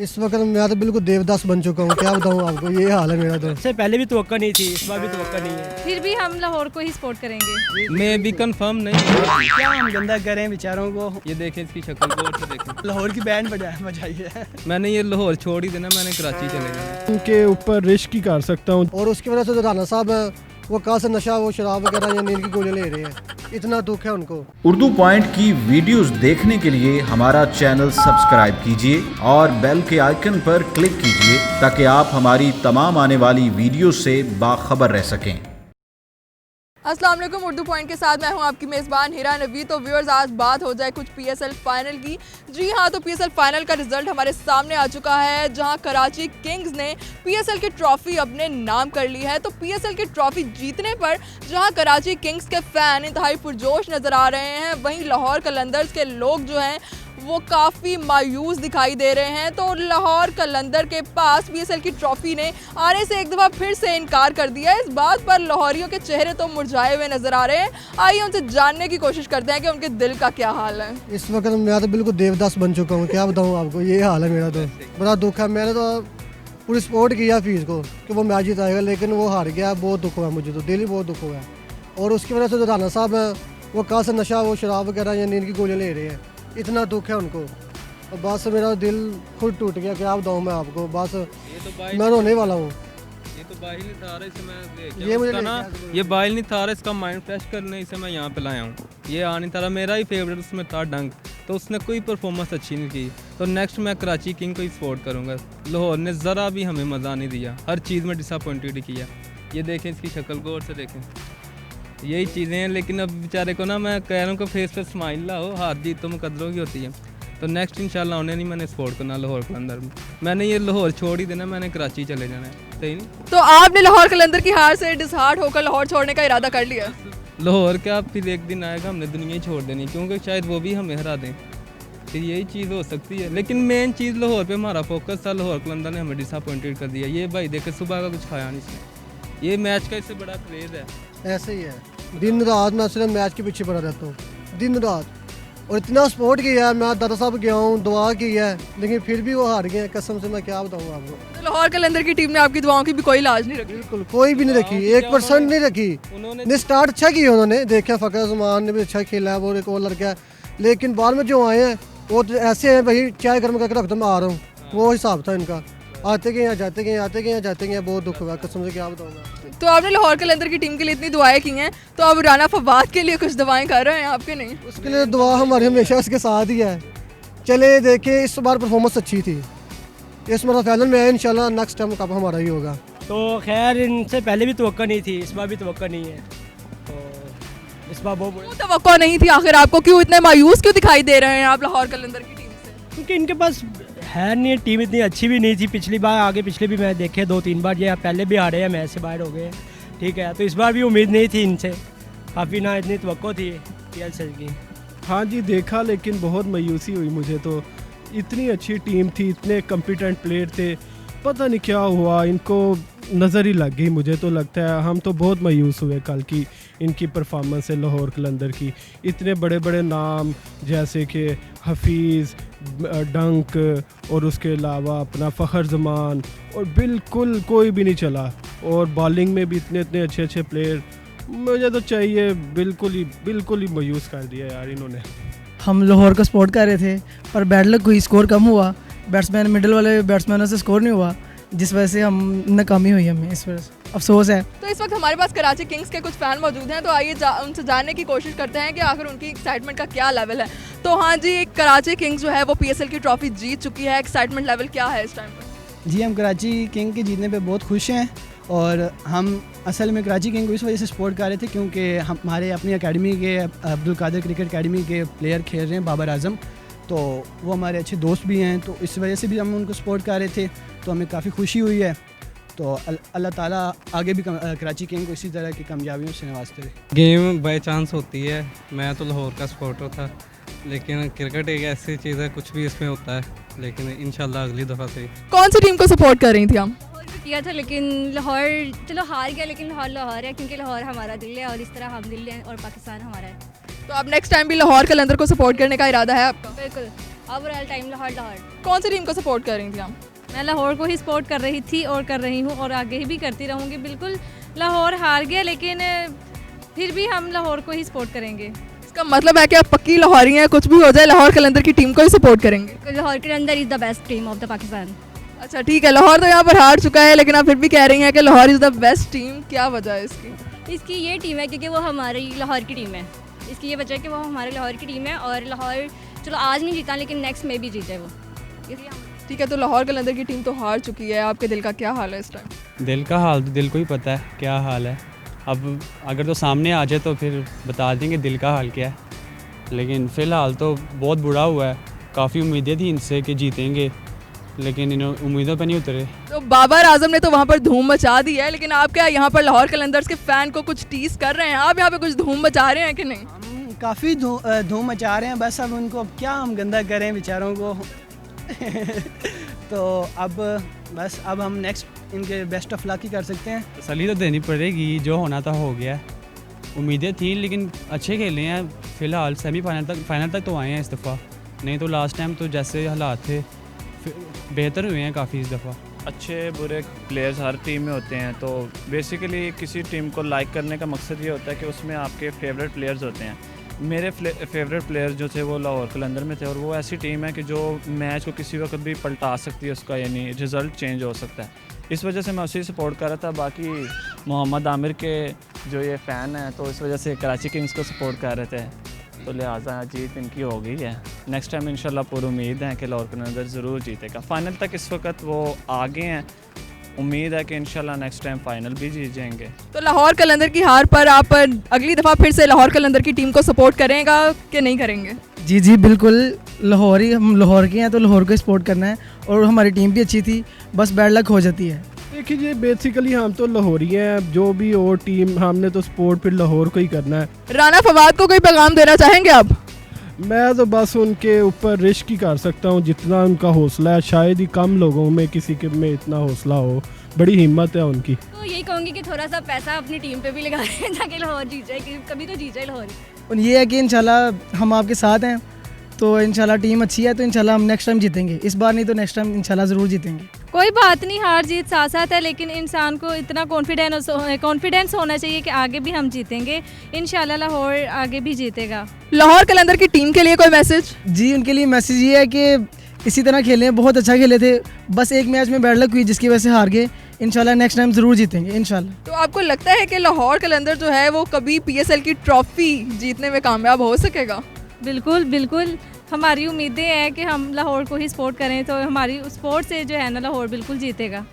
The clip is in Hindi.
इस वक्त मैं तो बिल्कुल देवदास बन चुका हूँ, क्या बताऊँ आपको, ये हाल है मेरा तो। इससे पहले भी तवक्को नहीं थी, इस बार भी तवक्को नहीं है। फिर भी हम लाहौर को ही सपोर्ट करेंगे। मैं भी कंफर्म नहीं हूँ। क्या हम गंदा करें बेचारों को। ये देखें इसकी शक्ल को से देखें। लाहौर की बैंड बजाइए। मैंने ये लाहौर छोड़ ही देना, मैंने कराची चले जाना। उनके ऊपर रिस्क ही कर सकता हूँ। और उसकी वजह से जो राना साहब हैं वो कहाँ से नशा, वो शराब वगैरह या नींद की गोलियाँ ले रहे हैं, इतना दुख है उनको। उर्दू पॉइंट की वीडियोस देखने के लिए हमारा चैनल सब्सक्राइब कीजिए और बेल के आइकन पर क्लिक कीजिए ताकि आप हमारी तमाम आने वाली वीडियो से बाखबर रह सकें। अस्सलाम वालेकुम, उर्दू पॉइंट के साथ मैं हूं आपकी मेज़बान हिरा नबी। तो व्यूअर्स, आज बात हो जाए कुछ पीएसएल फाइनल की। जी हां, तो पीएसएल फाइनल का रिजल्ट हमारे सामने आ चुका है, जहां कराची किंग्स ने पीएसएल की ट्रॉफी अपने नाम कर ली है। तो पीएसएल की ट्रॉफी जीतने पर जहां कराची किंग्स के फैन इंतहाई पुरजोश नज़र आ रहे हैं, वहीं लाहौर कलंदर्स के लोग जो हैं वो काफ़ी मायूस दिखाई दे रहे हैं। तो लाहौर कलंदर के पास पीएसएल की ट्रॉफी ने आने से एक दफ़ा फिर से इनकार कर दिया है। इस बात पर लाहौरियों के चेहरे तो मुरझाए हुए नज़र आ रहे हैं। आइए उनसे जानने की कोशिश करते हैं कि उनके दिल का क्या हाल है। इस वक्त मैं तो बिल्कुल देवदास बन चुका हूँ, क्या बताऊँ आपको, ये हाल है मेरा तो। बड़ा दुख है, मैंने तो पूरी सपोर्ट किया फीस को कि वो मैच जिताएगा, लेकिन वो हार गया। बहुत दुख हुआ मुझे तो, दिल ही बहुत दुख हुआ। और उसकी वजह से जो राना साहब हैं वो कहाँ से नशा, वो शराब वगैरह या नींद की गोलियाँ ले रहे हैं, इतना दुख है उनको। और बस मेरा दिल खुद टूट गया, क्या बताऊँ मैं आपको। बस मैं रोने वाला हूँ। ये तो बाहिल नहीं था रहा, इसे मैं ये मुझे इसका ना लेके ये बाहिल नहीं था रहा, इसका माइंड फ्रेश करने इसे मैं यहाँ पे लाया हूँ। ये आ नहीं था रहा, मेरा ही फेवरेट उसमें था डंक, तो उसने कोई परफॉर्मेंस अच्छी नहीं की। तो नेक्स्ट मैं कराची किंग को ही सपोर्ट करूँगा। लाहौर ने ज़रा भी हमें मज़ा नहीं दिया, हर चीज़ में डिसअपॉइंटेड किया। ये देखें इसकी शक्ल को, और से देखें, यही चीज़ें हैं। लेकिन अब बेचारे को ना मैं कह रहा हूँ कि फेस पे स्माइल लाओ, हार जीत तो मुकद्दरों की होती है। तो नेक्स्ट इंशाल्लाह उन्हें नहीं मैंने सपोर्ट करना लाहौर कलंदर में। मैंने ये लाहौर छोड़ ही देना, मैंने कराची चले जाना है। सही नहीं, तो आपने लाहौर कलंदर की हार से डिसहार्ट होकर लाहौर छोड़ने का इरादा कर लिया? लाहौर क्या, फिर एक दिन आएगा हमने दुनिया ही छोड़ देनी, क्योंकि शायद वो भी हमें हरा दें, फिर यही चीज़ हो सकती है। लेकिन मेन चीज़ लाहौर पे हमारा फोकस था, लाहौर कलंदर ने हमें डिसअपॉइंटेड कर दिया। ये भाई देखे सुबह का कुछ खाया नहीं इसने, ये मैच का इससे बड़ा क्रेज़ है। ऐसे ही है, दिन रात मैं सिर्फ मैच के पीछे पड़ा रहता हूँ, दिन रात। और इतना सपोर्ट किया है, मैं दादा साहब गया हूँ, दुआ की है, लेकिन फिर भी वो हार गए। कसम से मैं क्या बताऊँ आपको। तो लाहौर कलंदर की टीम ने आपकी दुआओं की भी कोई लाज नहीं रखी? बिल्कुल कोई भी नहीं रखी, 1% नहीं रखी। ने स्टार्ट अच्छा किया उन्होंने, देखा फ़खर ज़मान ने भी अच्छा खेला है, वो एक और लड़का है। लेकिन बाद में जो आए हैं वो तो ऐसे हैं भाई, चाय गर्म करके रख दो मैं आ रहा हूँ, वो हिसाब था इनका। आते गए जाते गए, आते गए जाते गए, बहुत दुख हुआ कसम से, क्या बताऊँगा। तो आपने लाहौर कलंदर की टीम के लिए इतनी दुआएं की हैं, तो अब राना फवाद के लिए कुछ दुआएं कर रहे हैं आपके? नहीं, उसके लिए दुआ हमारी हमेशा उसके साथ ही है। चले देखे, इस बार परफॉर्मेंस अच्छी थी, इस बार फाइनल में है, इंशाल्लाह नेक्स्ट टाइम कप हमारा ही होगा। तो खैर इनसे पहले भी तवक्को नहीं थी, इस बार भी तवक्को नहीं है। तो इस बार क्यों तवक्को नहीं थी आखिर आपको? क्यों इतने मायूस क्यों दिखाई दे रहे हैं आप लाहौर कलंदर की टीम से? क्योंकि इनके पास है नहीं, टीम इतनी अच्छी भी नहीं थी पिछली बार। आगे पिछले भी मैच देखे 2-3 बार, ये पहले भी हारे हैं, मैच से बाहर हो गए, ठीक है। तो इस बार भी उम्मीद नहीं थी इनसे, काफ़ी ना इतनी तवक्को थी पीएसएल की। हाँ जी देखा, लेकिन बहुत मायूसी हुई मुझे तो। इतनी अच्छी टीम थी, इतने कॉम्पिटेंट प्लेयर थे, पता नहीं क्या हुआ, इनको नज़र ही लग गई। मुझे तो लगता है हम तो बहुत मायूस हुए कल की इनकी परफॉर्मेंस से, लाहौर कलंदर की। इतने बड़े बड़े नाम जैसे कि हफीज़, डंक और उसके अलावा अपना फ़खर ज़मान, और बिल्कुल कोई भी नहीं चला। और बॉलिंग में भी इतने इतने अच्छे अच्छे प्लेयर, मुझे तो चाहिए बिल्कुल ही मायूस कर दिया यार इन्होंने। हम लाहौर का सपोर्ट कर रहे थे, पर बैड लक हुई, स्कोर कम हुआ, बैट्समैन मिडिल वाले बैट्समैनों से स्कोर नहीं हुआ, जिस वजह से हम नाकामी हुई हमें, इस वजह से अफसोस है। तो इस वक्त हमारे पास कराची किंग्स के कुछ फैन मौजूद हैं, तो आइए उनसे जानने की कोशिश करते हैं कि आखिर उनकी एक्साइटमेंट का क्या लेवल है। तो हाँ जी, कराची किंग्स जो है वो पीएसएल की ट्रॉफी जीत चुकी है, एक्साइटमेंट लेवल क्या है इस टाइम पर? जी, हम कराची किंग के जीतने पे बहुत खुश हैं, और हम असल में कराची किंग को इस वजह से सपोर्ट कर रहे थे क्योंकि हमारे अपनी एकेडमी के अब्दुल कादिर क्रिकेट एकेडमी के प्लेयर खेल रहे हैं, बाबर आजम, तो वो हमारे अच्छे दोस्त भी हैं, तो इस वजह से भी हम उनको सपोर्ट कर रहे थे। तो हमें काफ़ी खुशी हुई है। तो अल्लाह ताला आगे भी कराची किंग को इसी तरह की कामयाबियों से नवाजते रहे। गेम बाय चांस होती है, मैं तो लाहौर का सपोर्टर था, लेकिन क्रिकेट एक ऐसी चीज़ है, कुछ भी इसमें होता है, लेकिन इंशाल्लाह अगली दफ़ा से। कौन सी टीम को सपोर्ट कर रही थी हम? किया था, लेकिन लाहौर चलो हार गया, लेकिन लाहौर लाहौर है, क्योंकि लाहौर हमारा दिल है और इस तरह हम दिल हैं और पाकिस्तान हमारा है। तो अब नेक्स्ट टाइम भी लाहौर कलंदर को सपोर्ट करने का इरादा है आपका? बिल्कुल, ओवरऑल टाइम लाहौर लाहौर। कौन सी टीम को सपोर्ट कर रही थी आप? मैं लाहौर को ही सपोर्ट कर रही थी और कर रही हूँ और आगे भी करती रहूँगी। बिल्कुल लाहौर हार गया लेकिन फिर भी हम लाहौर को ही सपोर्ट करेंगे। इसका मतलब है कि आप पक्की लाहौरी हैं, कुछ भी हो जाए लाहौर कलंदर की टीम को ही सपोर्ट करेंगे। लाहौर के अंदर is the best team of the Pakistan. अच्छा ठीक है, लाहौर तो यहाँ पर हार चुका है लेकिन आप फिर भी कह रही हैं कि Lahore is the best team, क्या वजह है इसकी? इसकी ये टीम है क्योंकि वो हमारी लाहौर की टीम है। इसकी ये वजह है कि वो हमारे लाहौर की टीम है और लाहौर चलो आज नहीं जीता लेकिन नेक्स्ट में भी जीते वो, इसलिए ठीक है। तो लाहौर कलंदर की टीम तो हार चुकी है, आपके दिल का क्या हाल है इस टाइम? दिल का हाल तो दिल को ही पता है क्या हाल है। अब अगर तो सामने आ जाए तो फिर बता देंगे दिल का हाल क्या है, लेकिन फ़िलहाल तो बहुत बुरा हुआ है। काफ़ी उम्मीदें थी इनसे कि जीतेंगे लेकिन इन उम्मीदों पर नहीं उतरे। तो बाबर आजम ने तो वहाँ पर धूम मचा दी है, लेकिन आप क्या यहाँ पर लाहौर कलंदर्स के फ़ैन को कुछ टीस कर रहे हैं? आप यहाँ पे कुछ धूम मचा रहे हैं कि नहीं? हम काफ़ी धूम मचा रहे हैं, बस अब उनको क्या हम गंदा करें बेचारों को तो अब हम नेक्स्ट इनके बेस्ट ऑफ लक ही कर सकते हैं। तसल्ली तो देनी पड़ेगी, जो होना था हो गया। उम्मीदें थी लेकिन अच्छे खेले हैं। फ़िलहाल फाइनल तक तो आए हैं इस दफ़ा, नहीं तो लास्ट टाइम तो जैसे हालात थे बेहतर हुए हैं काफ़ी इस दफ़ा। अच्छे बुरे प्लेयर्स हर टीम में होते हैं, तो बेसिकली किसी टीम को लाइक करने का मकसद ये होता है कि उसमें आपके फेवरेट प्लेयर्स होते हैं। मेरे फेवरेट प्लेयर्स जो थे वो लाहौर कलंदर में थे और वो ऐसी टीम है कि जो मैच को किसी वक्त भी पलटा सकती है, उसका यानी रिज़ल्ट चेंज हो सकता है। इस वजह से मैं उसी सपोर्ट कर रहा था। बाकी मोहम्मद आमिर के जो ये फ़ैन हैं तो इस वजह से कराची किंग्स को सपोर्ट कर रहे थे, तो लिहाजा जीत इनकी हो गई है। नेक्स्ट टाइम इंशाल्लाह पूरी उम्मीद है कि लाहौर कलंदर ज़रूर जीतेगा। फ़ाइनल तक इस वक्त वो आगे हैं, उम्मीद है कि इंशाल्लाह नेक्स्ट टाइम फ़ाइनल भी जीत जाएंगे। तो लाहौर कलंदर की हार पर आप अगली दफ़ा फिर से लाहौर कलंदर की टीम को सपोर्ट करेगा कि नहीं करेंगे? जी जी बिल्कुल, हम लाहौर के हैं तो लाहौर को सपोर्ट करना है और हमारी टीम भी अच्छी थी, बस बैड लक हो जाती है। देखिए बेसिकली हम तो लाहौरी हैं, जो भी हो टीम हमने तो सपोर्ट फिर लाहौर को ही करना है। राना फवाद को कोई पैगाम देना चाहेंगे आप? मैं तो बस उनके ऊपर रिस्क ही कर सकता हूँ, जितना उनका हौसला है शायद ही कम लोगों में किसी के में इतना हौसला हो, बड़ी हिम्मत है उनकी। तो यही कहूँगी कि थोड़ा सा पैसा अपनी टीम पे भी लगा रहे हैं ताकि लाहौर जीत जाए, कभी तो जीत जाए लाहौर। और ये है कि इंशाल्लाह हम आपके साथ हैं, तो इंशाल्लाह टीम अच्छी है तो इंशाल्लाह हम नेक्स्ट टाइम जीतेंगे। इस बार नहीं तो नेक्स्ट टाइम इंशाल्लाह ज़रूर जीतेंगे। कोई बात नहीं, हार जीत साथ साथ है, लेकिन इंसान को इतना कॉन्फिडेंस होना चाहिए कि आगे भी हम जीतेंगे। इंशाल्लाह लाहौर आगे भी जीतेगा। लाहौर कलंदर की टीम के लिए कोई मैसेज? जी उनके लिए मैसेज ये है कि इसी तरह खेलें, बहुत अच्छा खेले थे, बस एक मैच में बैड लक हुई जिसकी वजह से हार गए। इंशाल्लाह नेक्स्ट टाइम ज़रूर जीतेंगे इंशाल्लाह। तो आपको लगता है कि लाहौर कलंदर जो है वो कभी PSL की ट्रॉफी जीतने में कामयाब हो सकेगा? बिल्कुल बिल्कुल, हमारी उम्मीदें हैं कि हम लाहौर को ही सपोर्ट करें, तो हमारी स्पोर्ट से जो है ना लाहौर बिल्कुल जीतेगा।